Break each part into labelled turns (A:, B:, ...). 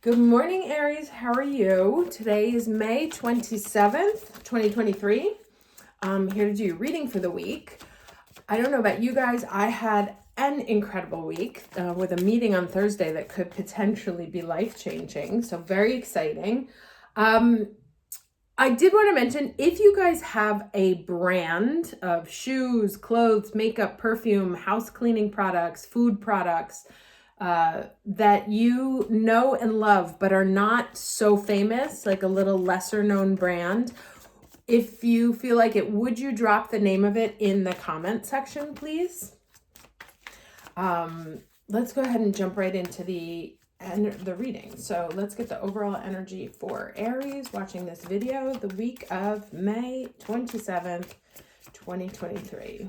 A: Good morning, Aries. How are you? Today is May 27th, 2023. I'm here to do your reading for the week. I don't know about you guys. I had an incredible week with a meeting on Thursday that could potentially be life-changing. So very exciting. I did want to mention, if you guys have a brand of shoes, clothes, makeup, perfume, house cleaning products, food products, that you know and love but are not so famous, like a little lesser known brand, if you feel like it, would you drop the name of it in the comment section, please? Let's go ahead and jump right into the reading. So let's get the overall energy for Aries watching this video the week of May 27th, 2023.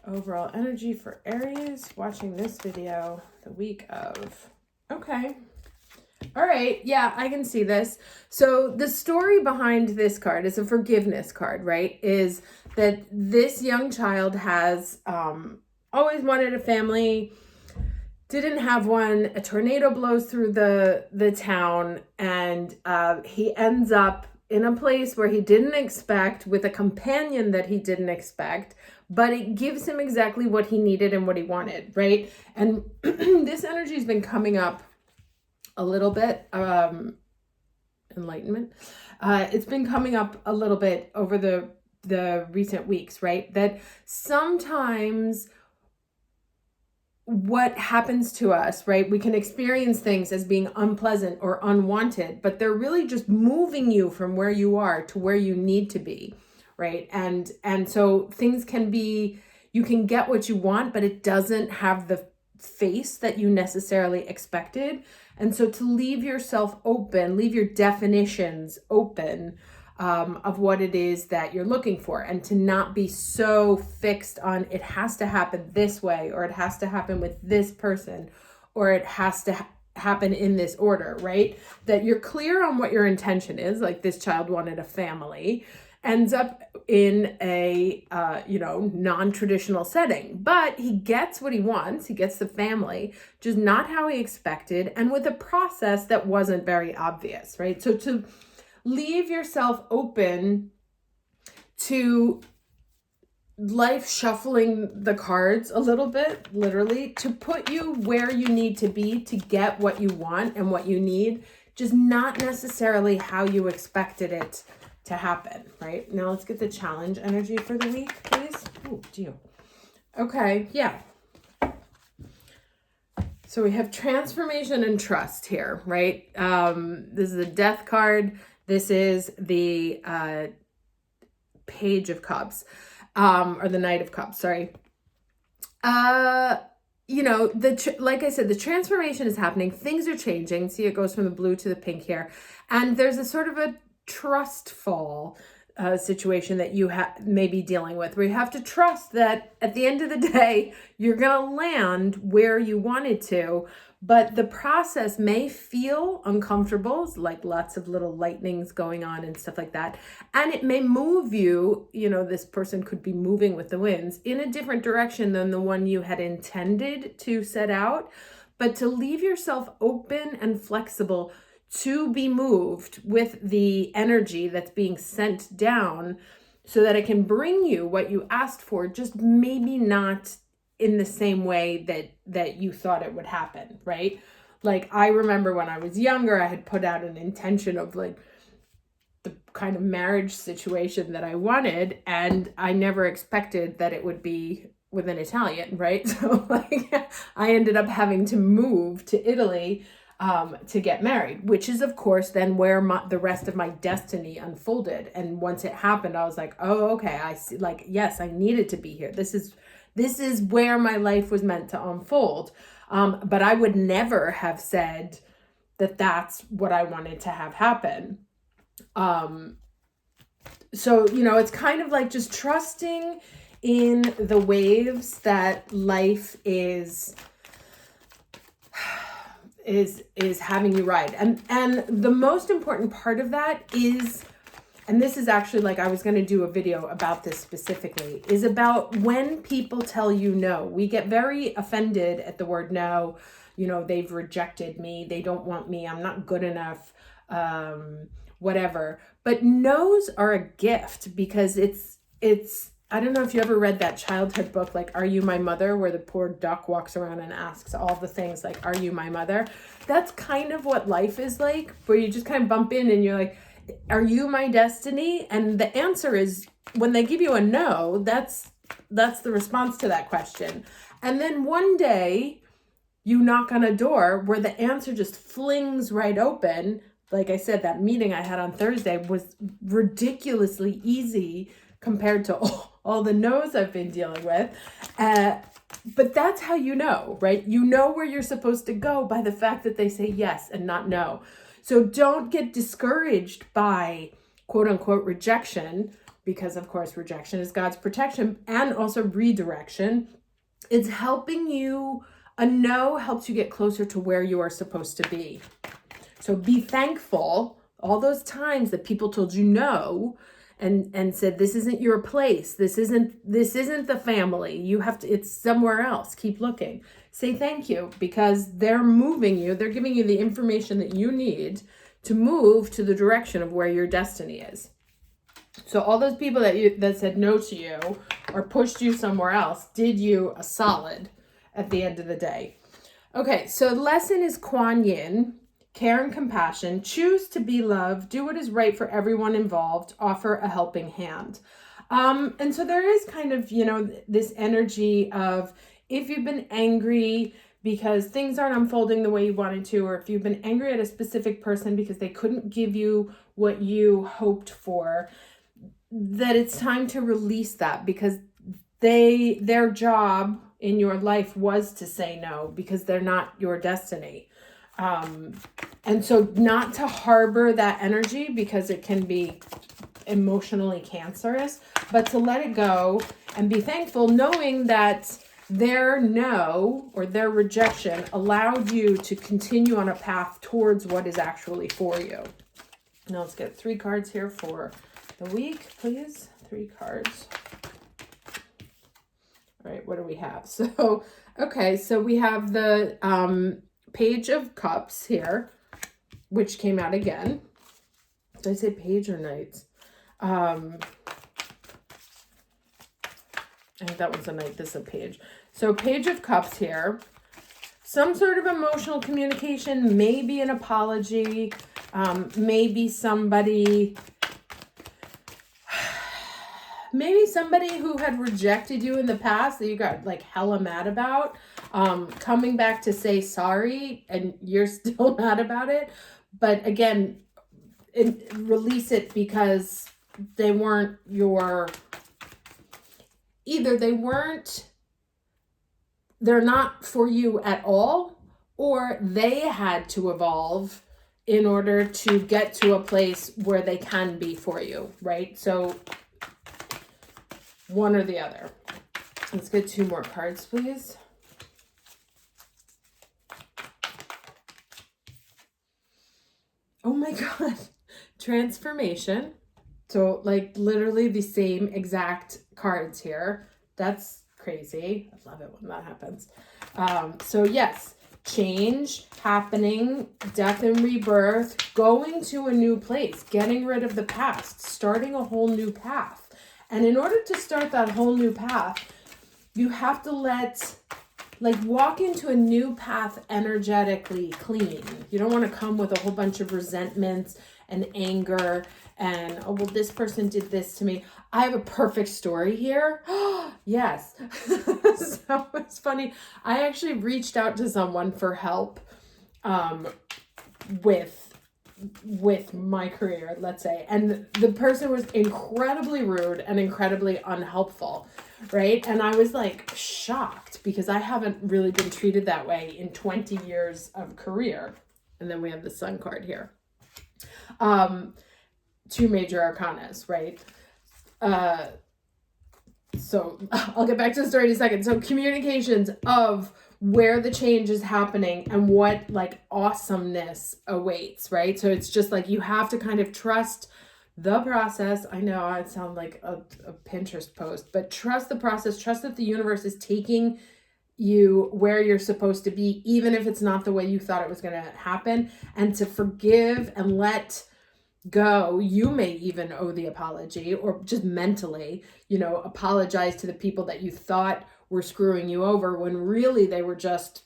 A: Overall energy for Aries watching this video the week of. Okay. All right. Yeah, I can see this. So the story behind this card is a forgiveness card, right? Is that this young child has always wanted a family, didn't have one. A tornado blows through the town, and he ends up in a place where he didn't expect, with a companion that he didn't expect, but it gives him exactly what he needed and what he wanted, right? And this energy has been coming up a little bit, enlightenment. It's been coming up a little bit over the recent weeks, right? That sometimes what happens to us, right? We can experience things as being unpleasant or unwanted, but they're really just moving you from where you are to where you need to be, right? And so things can be, you can get what you want, but it doesn't have the face that you necessarily expected. And so to leave yourself open, leave your definitions open of what it is that you're looking for, and to not be so fixed on it has to happen this way, or it has to happen with this person, or it has to happen in this order, right? That you're clear on what your intention is. Like this child wanted a family, ends up in a non-traditional setting, but he gets what he wants. He gets the family, just not how he expected, and with a process that wasn't very obvious, right? So to leave yourself open to life shuffling the cards a little bit, literally, to put you where you need to be to get what you want and what you need, just not necessarily how you expected it to happen, right? Now let's get the challenge energy for the week, please. Oh, deal. Okay, yeah. So we have transformation and trust here, right? This is a death card. This is the Page of Cups, or the Knight of Cups, sorry. Like I said, the transformation is happening. Things are changing. See, it goes from the blue to the pink here. And there's a sort of a trust fall situation that you may be dealing with, where you have to trust that at the end of the day, you're going to land where you wanted to, but the process may feel uncomfortable, like lots of little lightnings going on and stuff like that. And it may move you, this person could be moving with the winds in a different direction than the one you had intended to set out, but to leave yourself open and flexible to be moved with the energy that's being sent down, so that it can bring you what you asked for, just maybe not in the same way that you thought it would happen, right? Like, I remember when I was younger, I had put out an intention of like the kind of marriage situation that I wanted, and I never expected that it would be with an Italian, right? So like I ended up having to move to Italy to get married, which is of course then where the rest of my destiny unfolded. And once it happened, I was like, oh, okay, I see, like, yes, I needed to be here. This is where my life was meant to unfold. But I would never have said that that's what I wanted to have happen. So, it's kind of like just trusting in the waves that life is having you ride. And the most important part of that is and this is actually like, I was going to do a video about this specifically, is about when people tell you no. We get very offended at the word no. You know, they've rejected me. They don't want me. I'm not good enough. Whatever. But no's are a gift, because it's, I don't know if you ever read that childhood book, like, Are You My Mother? Where the poor duck walks around and asks all the things like, are you my mother? That's kind of what life is like, where you just kind of bump in and you're like, are you my destiny? And the answer is, when they give you a no, that's the response to that question. And then one day you knock on a door where the answer just flings right open. Like I said, that meeting I had on Thursday was ridiculously easy compared to all the no's I've been dealing with. But that's how you know, right? You know where you're supposed to go by the fact that they say yes and not no. So don't get discouraged by quote unquote rejection, because of course rejection is God's protection, and also redirection. It's helping you, a no helps you get closer to where you are supposed to be. So be thankful all those times that people told you no and said, this isn't your place. This isn't the family. You have to, it's somewhere else. Keep looking. Say thank you, because they're moving you. They're giving you the information that you need to move to the direction of where your destiny is. So all those people that said no to you or pushed you somewhere else did you a solid at the end of the day. Okay, so the lesson is Kuan Yin. Care and compassion, choose to be loved, do what is right for everyone involved, offer a helping hand. And so there is kind of, you know, this energy of, if you've been angry because things aren't unfolding the way you wanted to, or if you've been angry at a specific person because they couldn't give you what you hoped for, that it's time to release that, because their job in your life was to say no, because they're not your destiny. And so not to harbor that energy, because it can be emotionally cancerous, but to let it go and be thankful, knowing that their no or their rejection allowed you to continue on a path towards what is actually for you. Now let's get 3 cards here for the week, please. 3 cards. All right, what do we have? So, okay, so we have the, Page of Cups here, which came out again. Did I say page or knights? I think that one's a knight, this is a page. So Page of Cups here. Some sort of emotional communication, maybe an apology, maybe somebody who had rejected you in the past that you got like hella mad about, coming back to say sorry, and you're still mad about it. But again, release it, because they weren't they're not for you at all, or they had to evolve in order to get to a place where they can be for you, right? So one or the other. Let's get 2 more cards, please. Oh my God. Transformation. So like literally the same exact cards here. That's crazy. I love it when that happens. So yes, change happening, death and rebirth, going to a new place, getting rid of the past, starting a whole new path. And in order to start that whole new path, you have to walk into a new path energetically clean. You don't want to come with a whole bunch of resentments and anger and, oh, well, this person did this to me. I have a perfect story here. Yes. So it's funny. I actually reached out to someone for help with my career, let's say. And the person was incredibly rude and incredibly unhelpful, right? And I was like shocked, because I haven't really been treated that way in 20 years of career. And then we have the Sun card here. 2 major arcanas, right? So I'll get back to the story in a second. So communications of where the change is happening and what like awesomeness awaits, right? So it's just like, you have to kind of trust the process. I know I sound like a Pinterest post, but trust the process. Trust that the universe is taking you where you're supposed to be, even if it's not the way you thought it was going to happen, and to forgive and let go. You may even owe the apology, or just mentally, apologize to the people that you thought were screwing you over when really they were just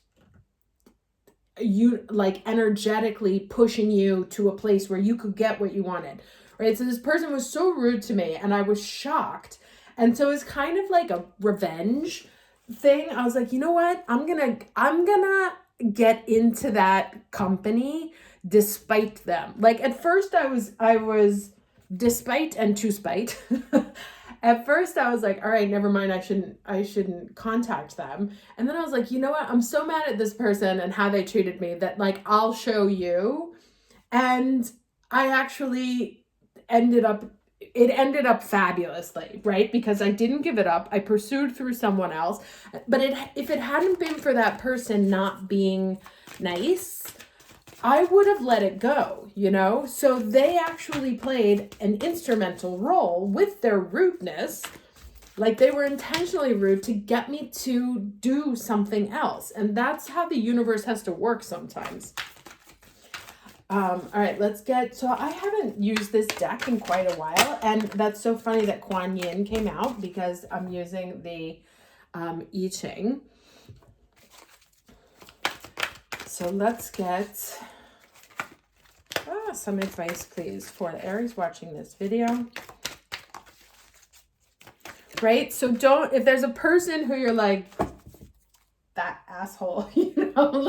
A: energetically pushing you to a place where you could get what you wanted, right? So this person was so rude to me and I was shocked. And so it's kind of like a revenge thing. I was like, you know what? I'm gonna get into that company despite them. Like at first I was despite and to spite. At first I was like, all right, never mind. I shouldn't contact them. And then I was like, you know what? I'm so mad at this person and how they treated me that like, I'll show you. And I actually ended up fabulously, right? Because I didn't give it up. I pursued through someone else. But if it hadn't been for that person not being nice, I would have let it go, So they actually played an instrumental role with their rudeness. Like they were intentionally rude to get me to do something else. And that's how the universe has to work sometimes. All right, so I haven't used this deck in quite a while. And that's so funny that Kuan Yin came out because I'm using the I Ching. So let's get some advice, please, for the Aries watching this video. Right? So if there's a person who you're like, that asshole,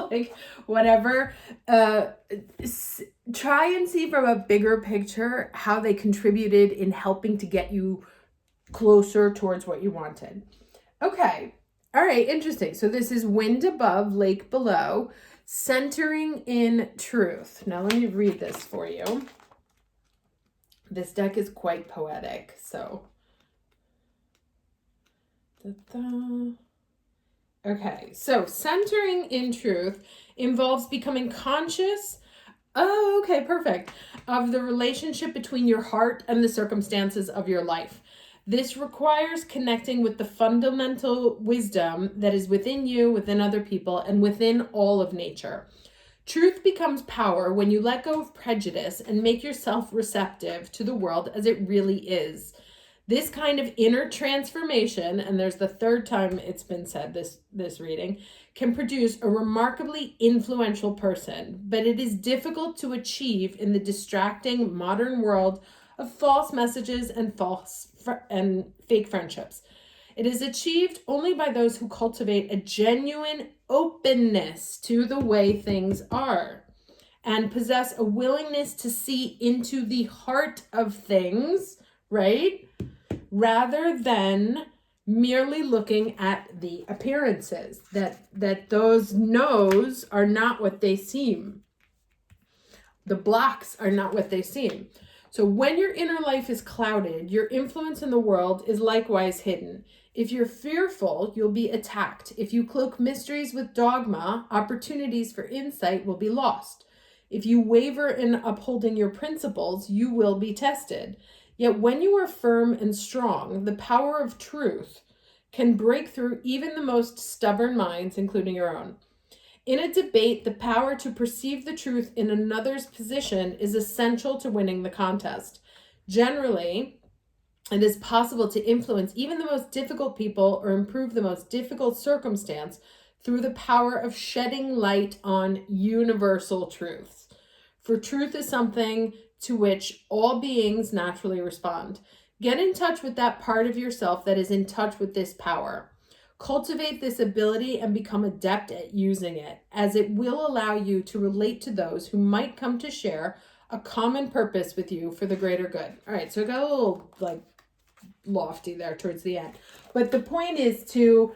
A: like whatever, try and see from a bigger picture how they contributed in helping to get you closer towards what you wanted. Okay. All right. Interesting. So this is wind above, lake below, centering in truth. Now let me read this for you. This deck is quite poetic. So, okay. So centering in truth involves becoming conscious. Oh, okay. Perfect. Of the relationship between your heart and the circumstances of your life. This requires connecting with the fundamental wisdom that is within you, within other people, and within all of nature. Truth becomes power when you let go of prejudice and make yourself receptive to the world as it really is. This kind of inner transformation, and there's the third time it's been said this reading, can produce a remarkably influential person, but it is difficult to achieve in the distracting modern world of false messages and fake friendships. It is achieved only by those who cultivate a genuine openness to the way things are and possess a willingness to see into the heart of things, right? Rather than merely looking at the appearances, that those no's are not what they seem. The blocks are not what they seem. So when your inner life is clouded, your influence in the world is likewise hidden. If you're fearful, you'll be attacked. If you cloak mysteries with dogma, opportunities for insight will be lost. If you waver in upholding your principles, you will be tested. Yet when you are firm and strong, the power of truth can break through even the most stubborn minds, including your own. In a debate, the power to perceive the truth in another's position is essential to winning the contest. Generally, it is possible to influence even the most difficult people or improve the most difficult circumstance through the power of shedding light on universal truths. For truth is something to which all beings naturally respond. Get in touch with that part of yourself that is in touch with this power. Cultivate this ability and become adept at using it, as it will allow you to relate to those who might come to share a common purpose with you for the greater good. All right, so it got a little lofty there towards the end. But the point is to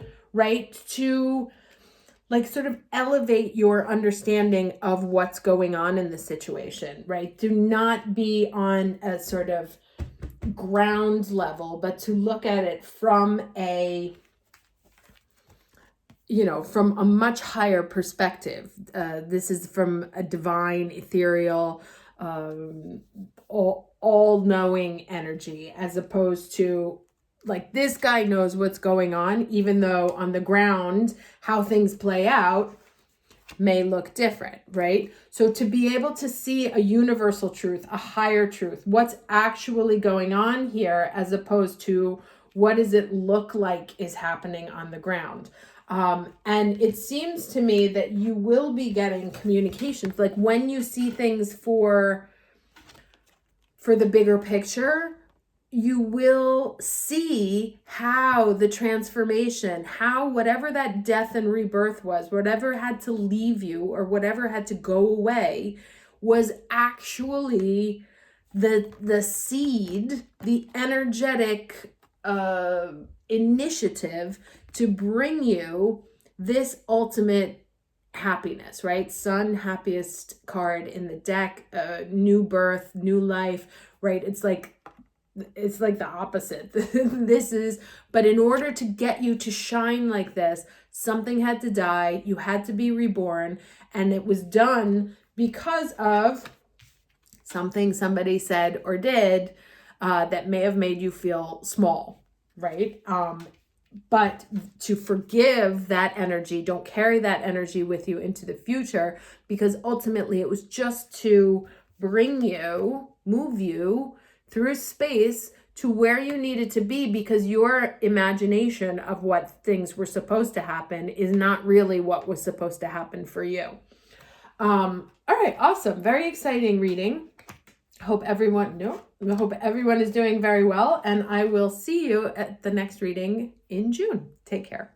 A: sort of elevate your understanding of what's going on in the situation, right? Do not be on a sort of ground level, but to look at it from a much higher perspective. This is from a divine, ethereal, all-knowing energy, as opposed to like this guy knows what's going on, even though on the ground how things play out may look different, right? So to be able to see a universal truth, a higher truth, what's actually going on here, as opposed to what does it look like is happening on the ground. And it seems to me that you will be getting communications, like when you see things for the bigger picture, you will see how the transformation, how whatever that death and rebirth was, whatever had to leave you or whatever had to go away, was actually the seed, the energetic initiative to bring you this ultimate happiness, right? Sun, happiest card in the deck, new birth, new life, right? It's like the opposite. But in order to get you to shine like this, something had to die, you had to be reborn, and it was done because of something somebody said or did that may have made you feel small, right? But to forgive that energy, don't carry that energy with you into the future, because ultimately it was just to bring you, move you through space to where you needed to be, because your imagination of what things were supposed to happen is not really what was supposed to happen for you. All right, awesome. Very exciting reading. I hope everyone is doing very well, and I will see you at the next reading in June. Take care.